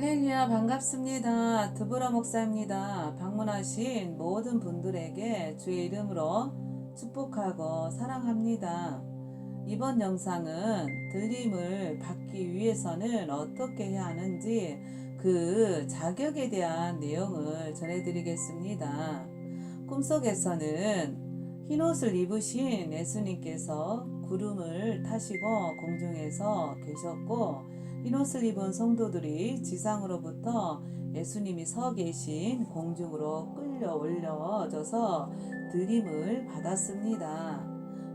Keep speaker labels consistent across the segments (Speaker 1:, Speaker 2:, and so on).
Speaker 1: 할렐루야, 반갑습니다. 드보라 목사입니다. 방문하신 모든 분들에게 주의 이름으로 축복하고 사랑합니다. 이번 영상은 들림을 받기 위해서는 어떻게 해야 하는지 그 자격에 대한 내용을 전해드리겠습니다. 꿈속에서는 흰옷을 입으신 예수님께서 구름을 타시고 공중에서 계셨고, 흰옷을 입은 성도들이 지상으로부터 예수님이 서 계신 공중으로 끌려 올려져서 들림을 받았습니다.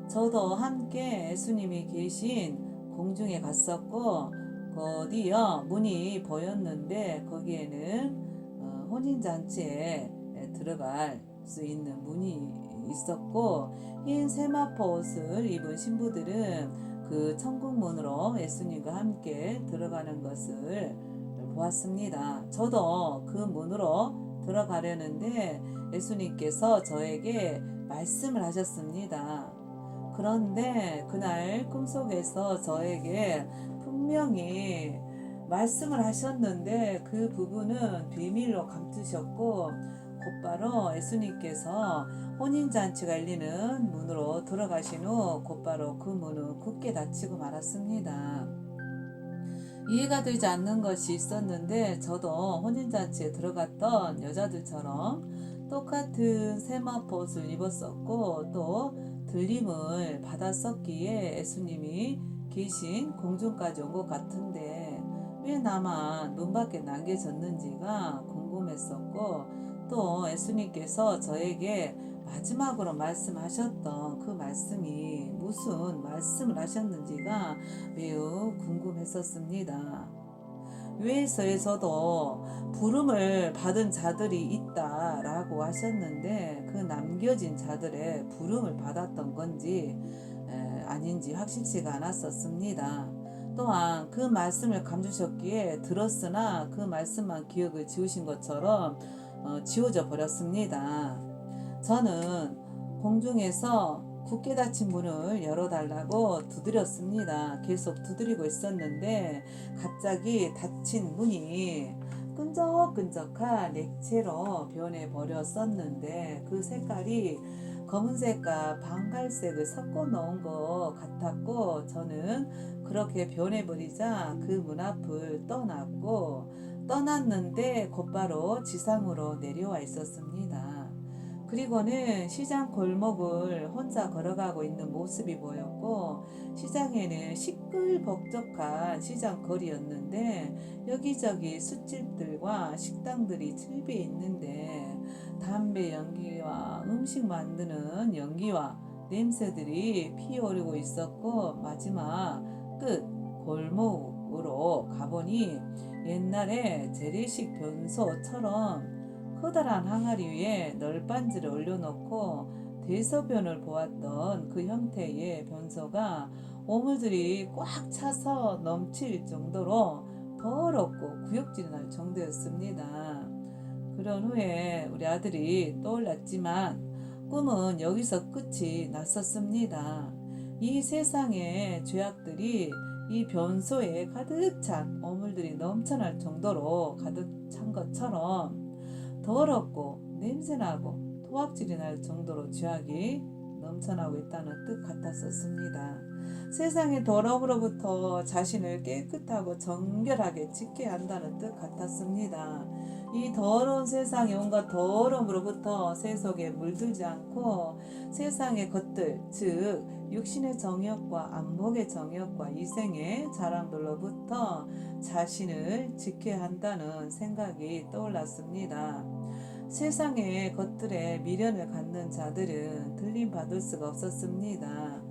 Speaker 1: 저도 함께 예수님이 계신 공중에 갔었고, 어디요 문이 보였는데 거기에는 혼인잔치에 들어갈 수 있는 문이 있었고, 흰 세마포 옷을 입은 신부들은 그 천국문으로 예수님과 함께 들어가는 것을 보았습니다. 저도 그 문으로 들어가려는데 예수님께서 저에게 말씀을 하셨습니다. 그런데 그날 꿈속에서 저에게 분명히 말씀을 하셨는데 그 부분은 비밀로 감추셨고, 곧바로 예수님께서 혼인잔치가 열리는 문으로 들어가신 후 곧바로 그 문은 굳게 닫히고 말았습니다. 이해가 되지 않는 것이 있었는데, 저도 혼인잔치에 들어갔던 여자들처럼 똑같은 세마포 옷을 입었었고 또 들림을 받았었기에 예수님이 계신 공중까지 온 것 같은데 왜 나만 문 밖에 남겨졌는지가 궁금했었고, 또 예수님께서 저에게 마지막으로 말씀하셨던 그 말씀이 무슨 말씀을 하셨는지가 매우 궁금했었습니다. 유에서에서도 부름을 받은 자들이 있다라고 하셨는데, 그 남겨진 자들의 부름을 받았던 건지 아닌지 확실치가 않았었습니다. 또한 그 말씀을 감추셨기에 들었으나 그 말씀만 기억을 지우신 것처럼 지워져 버렸습니다. 저는 공중에서 굳게 닫힌 문을 열어달라고 두드렸습니다. 계속 두드리고 있었는데 갑자기 닫힌 문이 끈적끈적한 액체로 변해버렸었는데 그 색깔이 검은색과 방갈색을 섞어 놓은 것 같았고, 저는 그렇게 변해버리자 그 문 앞을 떠났는데 곧바로 지상으로 내려와 있었습니다. 그리고는 시장 골목을 혼자 걸어가고 있는 모습이 보였고, 시장에는 시끌벅적한 시장 거리였는데 여기저기 숯집들과 식당들이 즐비해 있는데 담배 연기와 음식 만드는 연기와 냄새들이 피어오르고 있었고, 마지막 끝 골목으로 가보니 옛날에 재래식 변소처럼 커다란 항아리 위에 널빤지를 올려놓고 대소변을 보았던 그 형태의 변소가 오물들이 꽉 차서 넘칠 정도로 더럽고 구역질이 날 정도였습니다. 그런 후에 우리 아들이 떠올랐지만 꿈은 여기서 끝이 났었습니다. 이 세상의 죄악들이 이 변소에 가득 찬 오물들이 넘쳐날 정도로 가득 찬 것처럼 더럽고 냄새나고 토악질이 날 정도로 죄악이 넘쳐나고 있다는 뜻 같았었습니다. 세상의 더러움으로부터 자신을 깨끗하고 정결하게 지켜야 한다는 뜻 같았습니다. 이 더러운 세상의 온갖 더러움으로부터 세속에 물들지 않고 세상의 것들, 즉 육신의 정욕과 안목의 정욕과 이생의 자랑들로부터 자신을 지켜야 한다는 생각이 떠올랐습니다. 세상의 것들에 미련을 갖는 자들은 들림 받을 수가 없었습니다.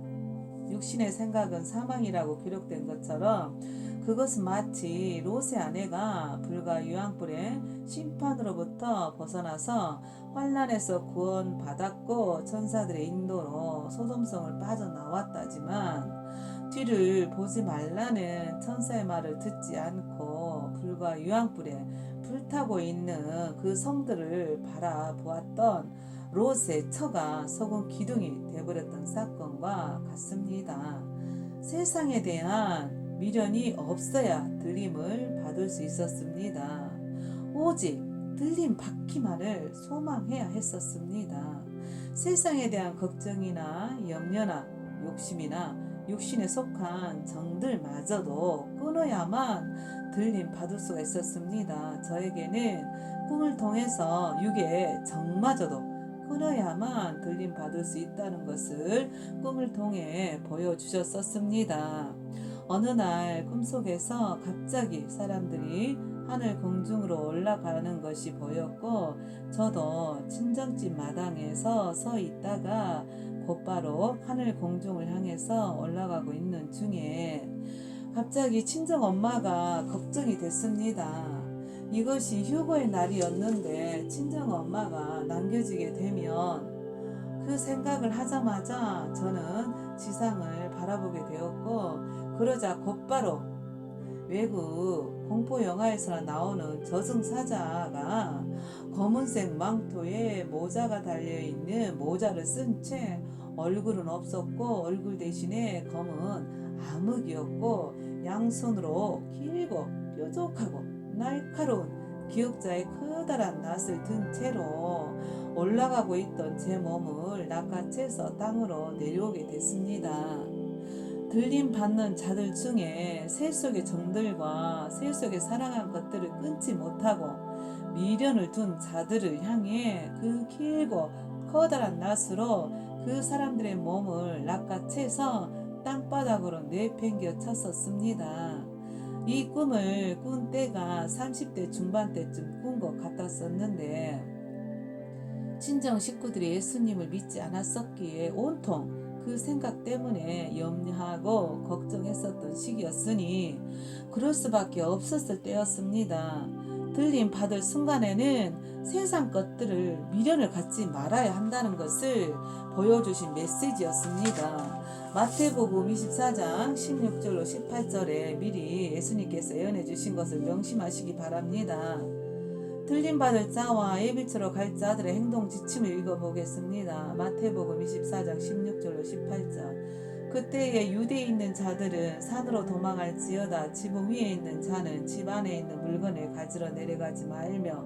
Speaker 1: 육신의 생각은 사망이라고 기록된 것처럼 그것은 마치 롯의 아내가 불과 유황불의 심판으로부터 벗어나서 환난에서 구원받았고 천사들의 인도로 소돔성을 빠져나왔다지만, 뒤를 보지 말라는 천사의 말을 듣지 않고 불과 유황불에 불타고 있는 그 성들을 바라보았던 롯의 처가 속은 기둥이 되어버렸던 사건과 같습니다. 세상에 대한 미련이 없어야 들 들림을 받을 수 있었습니다. 오직 들림 받기만을 소망해야 했었습니다. 세상에 대한 걱정이나 염려나 욕심이나 육신에 속한 정들마저도 끊어야만 들림 받을 수가 있었습니다. 저에게는 꿈을 통해서 육의 정마저도 끊어야만 들림 받을 수 있다는 것을 꿈을 통해 보여주셨었습니다. 어느 날 꿈속에서 갑자기 사람들이 하늘 공중으로 올라가는 것이 보였고, 저도 친정집 마당에서 서 있다가 곧바로 하늘 공중을 향해서 올라가고 있는 중에 갑자기 친정 엄마가 걱정이 됐습니다. 이것이 휴거의 날이었는데 친정 엄마가 남겨지게 되면, 그 생각을 하자마자 저는 지상을 바라보게 되었고, 그러자 곧바로 외국 공포 영화에서나 나오는 저승사자가 검은색 망토에 모자가 달려있는 모자를 쓴 채, 얼굴은 없었고 얼굴 대신에 검은 암흑이었고, 양손으로 길고 뾰족하고 날카로운 기역자의 커다란 낫을 든 채로 올라가고 있던 제 몸을 낚아채서 땅으로 내려오게 됐습니다. 들림 받는 자들 중에 새 속의 정들과 새 속에 사랑한 것들을 끊지 못하고 미련을 둔 자들을 향해 그 길고 커다란 낫으로 그 사람들의 몸을 낚아채서 땅바닥으로 내팽겨 쳤었습니다. 이 꿈을 꾼 때가 30대 중반 때쯤 꾼 것 같았었는데, 친정 식구들이 예수님을 믿지 않았었기에 온통 그 생각 때문에 염려하고 걱정했었던 시기였으니 그럴 수밖에 없었을 때였습니다. 들림 받을 순간에는 세상 것들을 미련을 갖지 말아야 한다는 것을 보여주신 메시지였습니다. 마태복음 24장 16절로 18절에 미리 예수님께서 예언해 주신 것을 명심하시기 바랍니다. 들림 받을 자와 예비치러 갈 자들의 행동 지침을 읽어보겠습니다. 마태복음 24장 16절로 18절. 그때에 유대에 있는 자들은 산으로 도망할지어다. 지붕 위에 있는 자는 집 안에 있는 물건을 가지러 내려가지 말며,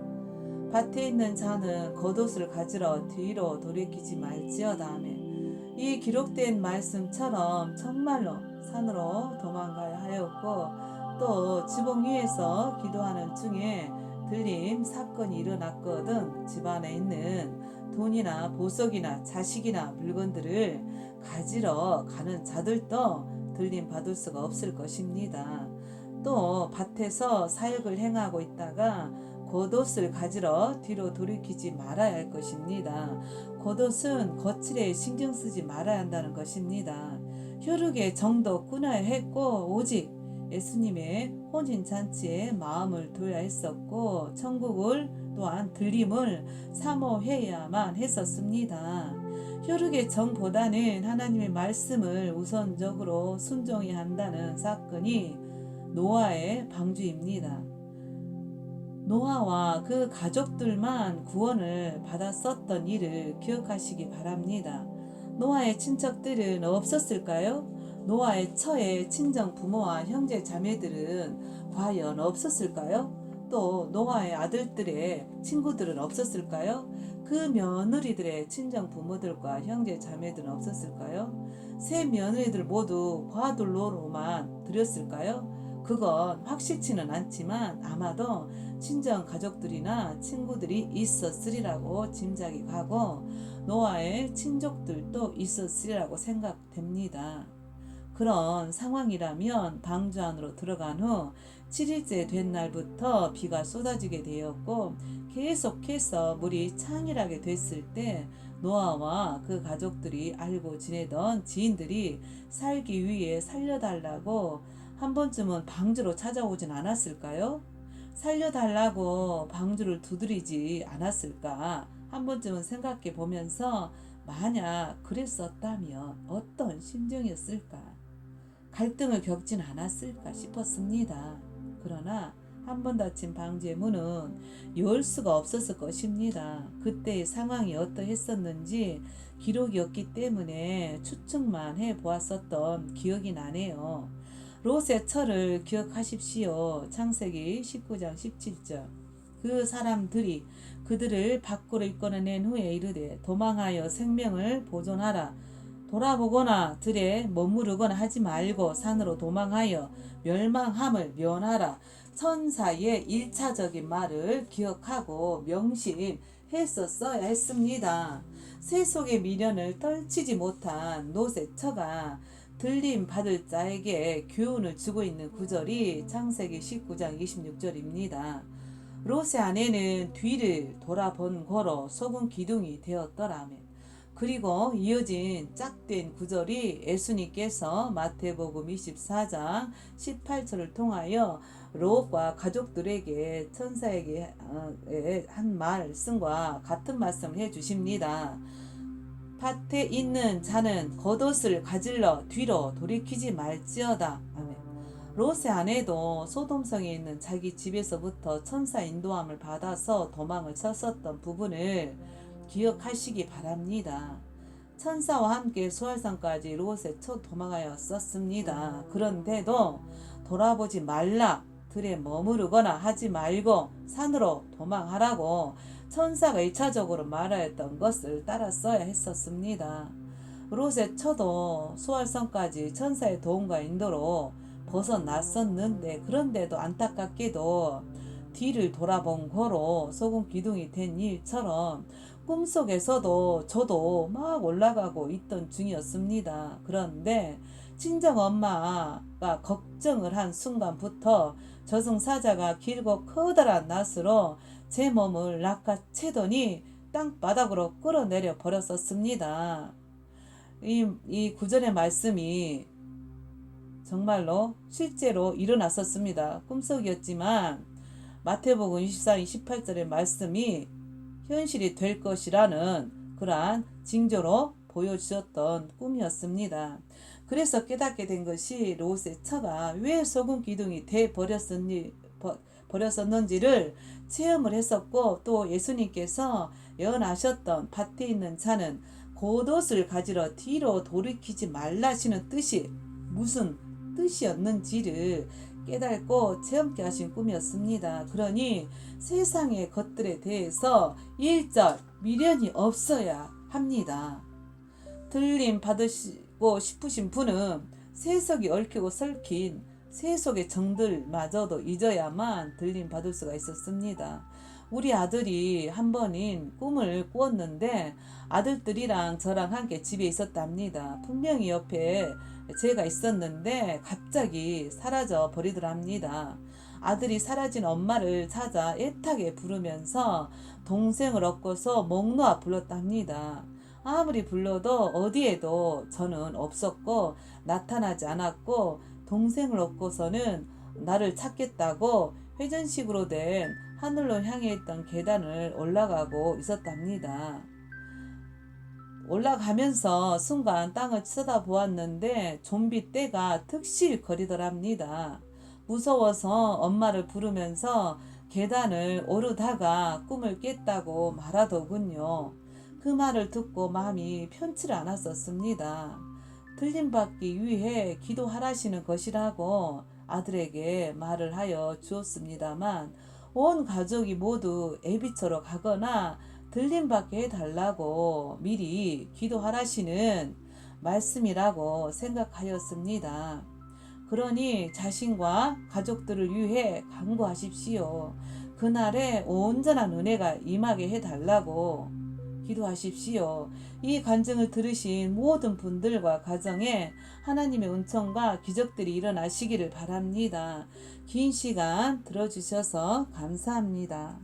Speaker 1: 밭에 있는 자는 겉옷을 가지러 뒤로 돌이키지 말지어다 하며, 이 기록된 말씀처럼 정말로 산으로 도망가야 하였고, 또 지붕 위에서 기도하는 중에 들림 사건이 일어났거든 집안에 있는 돈이나 보석이나 자식이나 물건들을 가지러 가는 자들도 들림 받을 수가 없을 것입니다. 또 밭에서 사역을 행하고 있다가 겉옷을 가지러 뒤로 돌이키지 말아야 할 것입니다. 겉옷은 거칠에 신경 쓰지 말아야 한다는 것입니다. 혈육의 정도 끊어야 했고, 오직 예수님의 혼인잔치에 마음을 둬야 했었고, 천국을 또한 들림을 사모해야만 했었습니다. 혈육의 정보다는 하나님의 말씀을 우선적으로 순종해야 한다는 사건이 노아의 방주입니다. 노아와 그 가족들만 구원을 받았었던 일을 기억하시기 바랍니다. 노아의 친척들은 없었을까요? 노아의 처의 친정 부모와 형제 자매들은 과연 없었을까요? 또 노아의 아들들의 친구들은 없었을까요? 그 며느리들의 친정 부모들과 형제 자매들은 없었을까요? 세 며느리들 모두 과둘로로만 드렸을까요? 그건 확실치는 않지만 아마도 친정 가족들이나 친구들이 있었으리라고 짐작이 가고, 노아의 친족들도 있었으리라고 생각됩니다. 그런 상황이라면 방주 안으로 들어간 후 7일째 된 날부터 비가 쏟아지게 되었고, 계속해서 물이 창일하게 됐을 때 노아와 그 가족들이 알고 지내던 지인들이 살기 위해 살려달라고 한 번쯤은 방주로 찾아오진 않았을까요? 살려달라고 방주를 두드리지 않았을까? 한 번쯤은 생각해 보면서, 만약 그랬었다면 어떤 심정이었을까? 갈등을 겪진 않았을까 싶었습니다. 그러나 한 번 닫힌 방주의 문은 열 수가 없었을 것입니다. 그때의 상황이 어떠했었는지 기록이 없기 때문에 추측만 해보았었던 기억이 나네요. 롯의 처를 기억하십시오. 창세기 19장 17절. 그 사람들이 그들을 밖으로 이끌어낸 후에 이르되 도망하여 생명을 보존하라. 돌아보거나 들에 머무르거나 하지 말고 산으로 도망하여 멸망함을 면하라. 천사의 1차적인 말을 기억하고 명심했었어야 했습니다. 세속의 미련을 떨치지 못한 롯의 처가 들림 받을 자에게 교훈을 주고 있는 구절이 창세기 19장 26절입니다. 롯의 아내는 뒤를 돌아본 거로 소금 기둥이 되었더라며. 그리고 이어진 짝된 구절이 예수님께서 마태복음 24장 18절을 통하여 롯과 가족들에게 천사에게 한 말씀과 같은 말씀을 해주십니다. 밭에 있는 자는 겉옷을 가질러 뒤로 돌이키지 말지어다. 아멘. 롯의 아내도 소돔성에 있는 자기 집에서부터 천사 인도함을 받아서 도망을 쳤었던 부분을 기억하시기 바랍니다. 천사와 함께 수알산까지 롯의 첫 도망하였었습니다. 그런데도 돌아보지 말라, 들에 머무르거나 하지 말고 산으로 도망하라고 천사가 1차적으로 말하였던 것을 따랐어야 했었습니다. 롯의 처도 수알성까지 천사의 도움과 인도로 벗어났었는데 그런데도 안타깝게도 뒤를 돌아본 거로 소금 기둥이 된 일처럼 꿈속에서도 저도 막 올라가고 있던 중이었습니다. 그런데 친정 엄마가 걱정을 한 순간부터 저승사자가 길고 커다란 낫으로 제 몸을 낚아채더니 땅바닥으로 끌어내려 버렸었습니다. 이 구절의 말씀이 정말로 실제로 일어났었습니다. 꿈속이었지만 마태복음 24장 28절의 말씀이 현실이 될 것이라는 그러한 징조로 보여주셨던 꿈이었습니다. 그래서 깨닫게 된 것이 롯의 처가 왜 소금 기둥이 돼 버렸었는지를 체험을 했었고, 또 예수님께서 예언하셨던 밭에 있는 자는 겉옷을 가지러 뒤로 돌이키지 말라시는 뜻이 무슨 뜻이었는지를 깨닫고 체험케 하신 꿈이었습니다. 그러니 세상의 것들에 대해서 일절 미련이 없어야 합니다. 들림 받으시고 싶으신 분은 세속이 얽히고 설킨 세속의 정들마저도 잊어야만 들림 받을 수가 있었습니다. 우리 아들이 한 번인 꿈을 꾸었는데 아들들이랑 저랑 함께 집에 있었답니다. 분명히 옆에 제가 있었는데 갑자기 사라져 버리더랍니다. 아들이 사라진 엄마를 찾아 애타게 부르면서 동생을 얻고서 목 놓아 불렀답니다. 아무리 불러도 어디에도 저는 없었고 나타나지 않았고, 동생을 얻고서는 나를 찾겠다고 회전식으로 된 하늘로 향해 있던 계단을 올라가고 있었답니다. 올라가면서 순간 땅을 쳐다보았는데 좀비 떼가 득실거리더랍니다. 무서워서 엄마를 부르면서 계단을 오르다가 꿈을 깼다고 말하더군요. 그 말을 듣고 마음이 편치 않았었습니다. 들림받기 위해 기도하라시는 것이라고 아들에게 말을 하여 주었습니다만 온 가족이 모두 애비처럼 가거나 들림받게 해달라고 미리 기도하라시는 말씀이라고 생각하였습니다. 그러니 자신과 가족들을 위해 간구하십시오. 그날에 온전한 은혜가 임하게 해달라고 기도하십시오. 이 간증을 들으신 모든 분들과 가정에 하나님의 은총과 기적들이 일어나시기를 바랍니다. 긴 시간 들어주셔서 감사합니다.